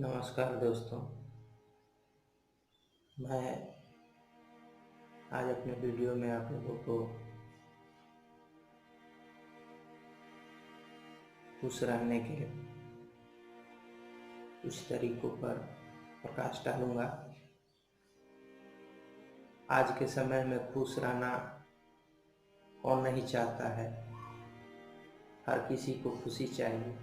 नमस्कार दोस्तों। मैं आज अपने वीडियो में आप लोगों को खुश रहने के कुछ तरीकों पर प्रकाश डालूंगा। आज के समय में खुश रहना कौन नहीं चाहता है। हर किसी को खुशी चाहिए,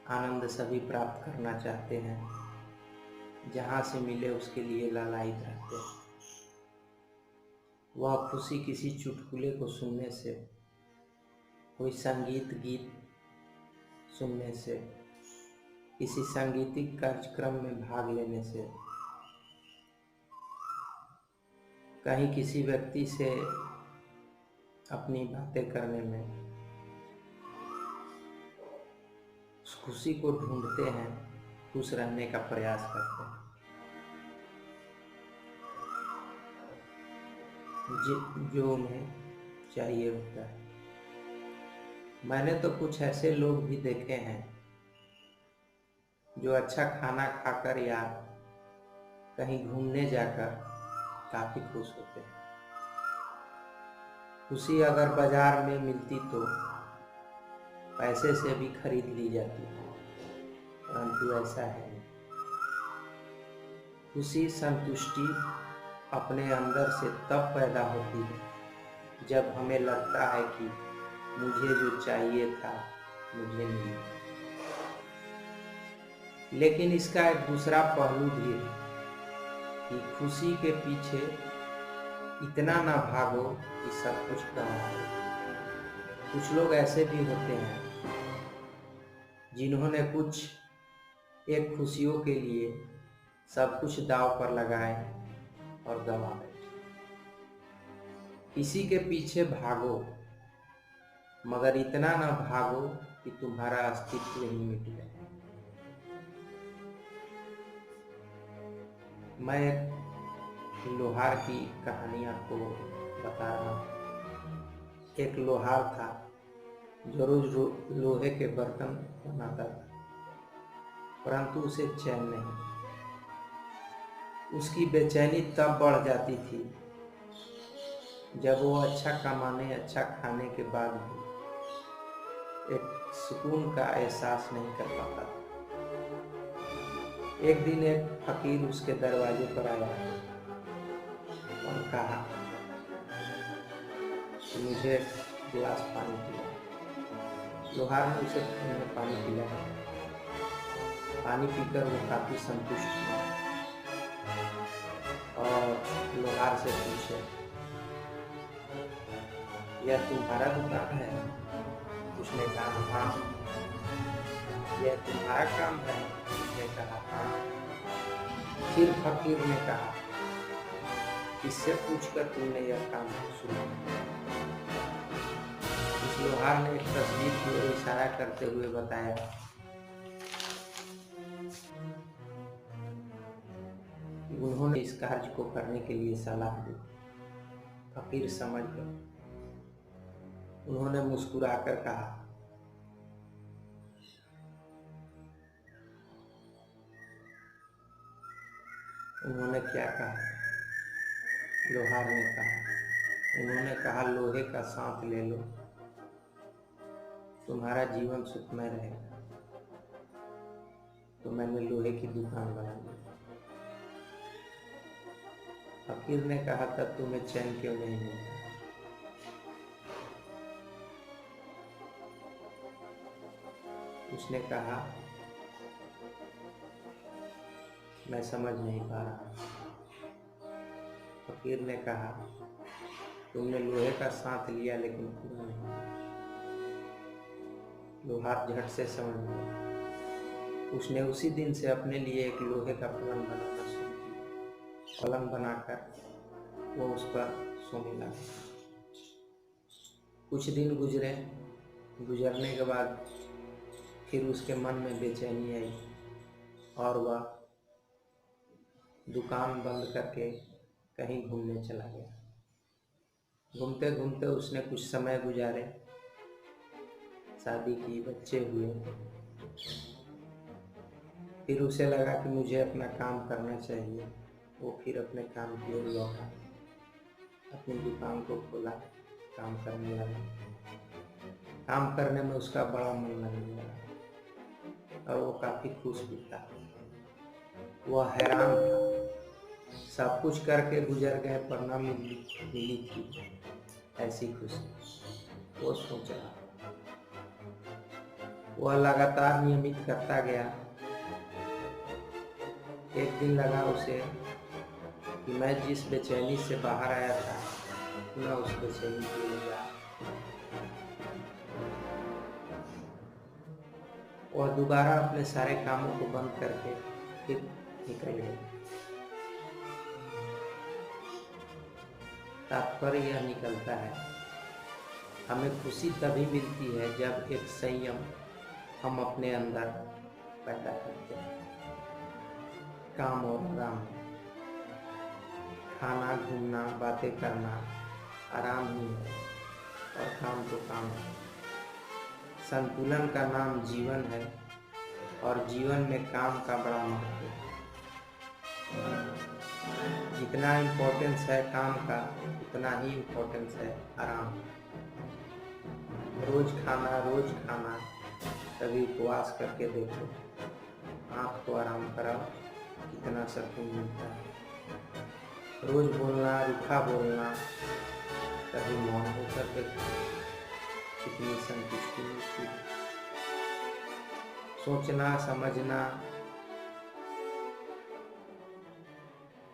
आनंद सभी प्राप्त करना चाहते हैं, जहाँ से मिले उसके लिए लालायित रहते हैं। वह खुशी किसी चुटकुले को सुनने से, कोई संगीत गीत सुनने से, किसी सांगीतिक कार्यक्रम में भाग लेने से, कहीं किसी व्यक्ति से अपनी बातें करने में उस खुशी को ढूंढते हैं, खुश रहने का प्रयास करते हैं। जो उन्हें चाहिए होता है। मैंने तो कुछ ऐसे लोग भी देखे हैं जो अच्छा खाना खाकर या कहीं घूमने जाकर काफी खुश होते हैं। खुशी अगर बाजार में मिलती तो पैसे से भी खरीद ली जाती, परंतु ऐसा है नहीं। खुशी संतुष्टि अपने अंदर से तब पैदा होती है जब हमें लगता है कि मुझे जो चाहिए था मुझे मिला। लेकिन इसका एक दूसरा पहलू भी है कि खुशी के पीछे इतना ना भागो कि सब कुछ गंवा दो। कुछ लोग ऐसे भी होते हैं जिन्होंने एक खुशियों के लिए सब कुछ दांव पर लगाए और गंवा बैठे। किसी के पीछे भागो, मगर इतना ना भागो कि तुम्हारा अस्तित्व ही मिट जाए। मैं एक लोहार की कहानी आपको बता रहा हूँ। एक लोहार था जो रोज लोहे के बर्तन बनाता था, परंतु उसे चैन नहीं। उसकी बेचैनी तब बढ़ जाती थी जब वो अच्छा कमाने, अच्छा खाने के बाद भी एक सुकून का एहसास नहीं कर पाता था। एक दिन एक फकीर उसके दरवाजे पर आया और कहा कि मुझे गिलास पानी पिला। लोहार ने उसे पानी पिलाया। पानी पीकर वो काफी संतुष्ट हुआ और लोहार से पूछे, यह तुम्हारा दुकान है? उसने कहा हाँ। यह तुम्हारा काम है? उसने कहा हाँ। फिर फकीर ने कहा, किससे पूछकर तुमने यह काम शुरू किया? उस लोहार ने एक तस्वीर की ओर इशारा करते हुए बताया, उन्होंने इस कार्य को करने के लिए सलाह दी। फकीर समझ गए। उन्होंने मुस्कुराकर कहा, उन्होंने क्या कहा? लोहार ने कहा, उन्होंने कहा लोहे का साथ ले लो, तुम्हारा जीवन सुखमय रहेगा। तो मैंने लोहे की दुकान बना ली। फकीर ने कहा, तब तुम्हें चैन क्यों नहीं मिलता? उसने कहा, मैं समझ नहीं पा रहा। फकीर ने कहा, तुमने लोहे का साथ लिया लेकिन पूरा नहीं। लोहार झट से समझ गया। उसने उसी दिन से अपने लिए एक लोहे का पलंग बनाना शुरू किया। पलंग बनाकर वो उस पर सोने लगा। कुछ दिन गुजरने के बाद फिर उसके मन में बेचैनी आई और वह दुकान बंद करके कहीं घूमने चला गया। घूमते घूमते उसने कुछ समय गुजारे, शादी की, बच्चे हुए। फिर उसे लगा कि मुझे अपना काम करना चाहिए। वो फिर अपने काम की ओर लौटा, अपनी दुकान को खोला, काम करने लगा। काम करने में उसका बड़ा मन लगने लगा और वो काफ़ी खुश भी था। वह हैरान था, सब कुछ करके गुजर गए पर न मिली थी ऐसी खुशी। वो सोच रहा था। वह लगातार नियमित करता गया। एक दिन लगा उसे कि मैं जिस बेचैनी से बाहर आया था पुनः उस बेचैनी के लिए जा। वह दोबारा अपने सारे कामों को बंद करके फिर निकल गया। तात्पर्य यह निकलता है, हमें खुशी तभी मिलती है जब एक संयम हम अपने अंदर पैदा करते हैं। काम और आराम, खाना, घूमना, बातें करना आराम ही है और काम तो काम है। संतुलन का नाम जीवन है और जीवन में काम का बड़ा महत्व है। जितना इम्पोर्टेंस है काम का उतना ही इम्पोर्टेंस है आराम। रोज खाना, कभी उपवास करके देखो, आँख को आराम कराओ, कितना सुकून मिलता है। रोज बोलना, रूखा बोलना, कभी मौन होकर देखो, कितनी संतुष्टि मिलती है। सोचना, समझना,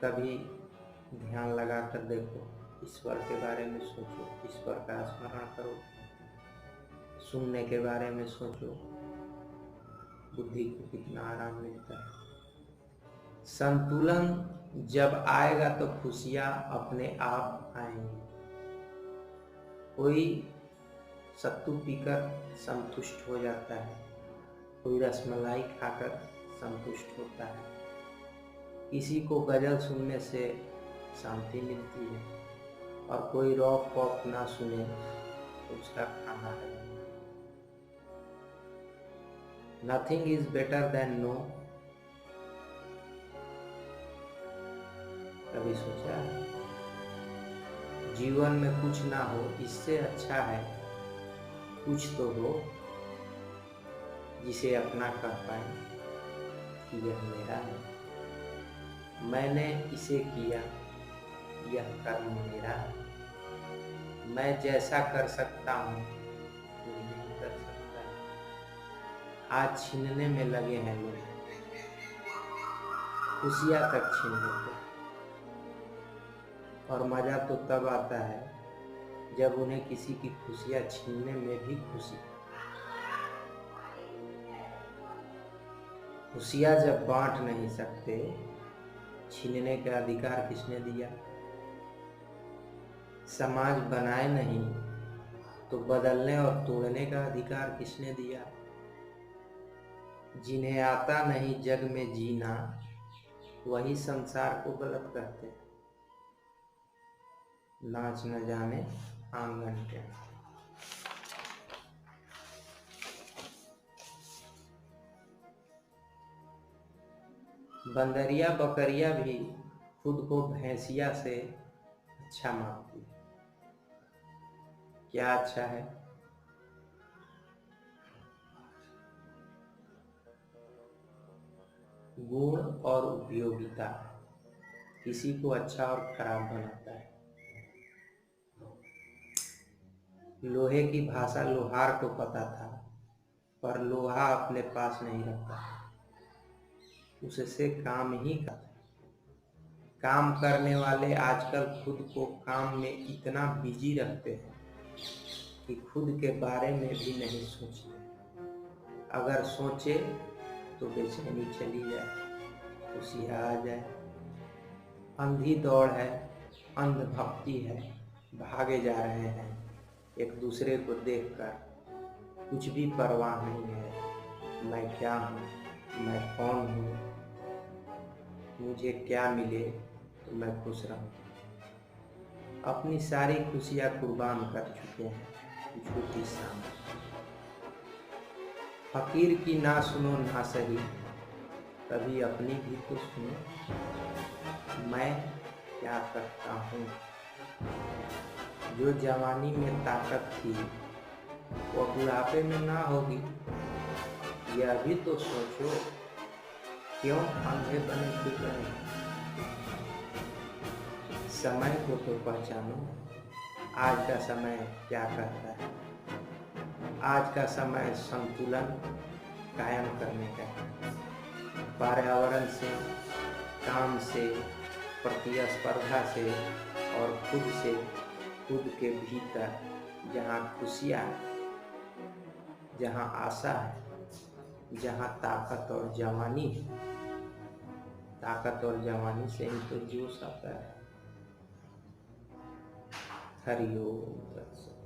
कभी ध्यान लगाकर देखो, ईश्वर के बारे में सोचो, ईश्वर का स्मरण करो, सुनने के बारे में सोचो, बुद्धि को कितना आराम मिलता है। संतुलन जब आएगा तो खुशियाँ अपने आप आएंगी। कोई सत्तू पीकर संतुष्ट हो जाता है, कोई रसमलाई खाकर संतुष्ट होता है, किसी को गजल सुनने से शांति मिलती है और कोई रॉक पॉप ना सुने तो उसका खाना है। Nothing is better than no. कभी सोचा है? जीवन में कुछ ना हो इससे अच्छा है कुछ तो हो जिसे अपना कर पाए कि यह मेरा है, मैंने इसे किया, यह कर्म मेरा है, मैं जैसा कर सकता हूँ कोई नहीं कर सकता। आज छीनने में लगे हैं लोग, खुशियाँ तक छीन लेते हैं। और मज़ा तो तब आता है जब उन्हें किसी की खुशियाँ छीनने में भी खुशी। खुशियाँ जब बांट नहीं सकते, छीनने का अधिकार किसने दिया? समाज बनाए नहीं तो बदलने और तोड़ने का अधिकार किसने दिया? जिन्हें आता नहीं जग में जीना वही संसार को गलत कहते। नाच न जाने आंगन के। बंदरिया बकरिया भी खुद को भैंसिया से अच्छा मानती है। क्या अच्छा है? गुण और उपयोगिता किसी को अच्छा और खराब बनाता है। लोहे की भाषा लोहार को पता था, पर लोहा अपने पास नहीं रखता, उससे काम ही करता। काम करने वाले आजकल खुद को काम में इतना बिजी रखते हैं कि खुद के बारे में भी नहीं सोचते। अगर सोचे तो बेचैनी चली जाए, खुशियाँ आ जाए। अंधी दौड़ है, अंधभक्ति है, भागे जा रहे हैं एक दूसरे को देखकर, कुछ भी परवाह नहीं है। मैं क्या हूँ, मैं कौन हूँ, मुझे क्या मिले तो मैं खुश रहूँ। अपनी सारी खुशियाँ कुर्बान कर चुके हैं झूठी शाम। फकीर की ना सुनो ना सही, कभी अपनी भी तो सुनो। मैं क्या करता हूँ। जो जवानी में ताकत थी वो बुढ़ापे में ना होगी, यह भी तो सोचो। क्यों अंधे बने फिर रहे। समय को तो पहचानो, आज का समय क्या करता है। आज का समय संतुलन कायम करने का है। पर्यावरण से, काम से, प्रतिस्पर्धा से और खुद से, खुद के भीतर जहाँ खुशियाँ है, जहाँ आशा है, जहाँ ताकत और जवानी है। ताकत और जवानी से ही तो जोश आता है। हरि ओम।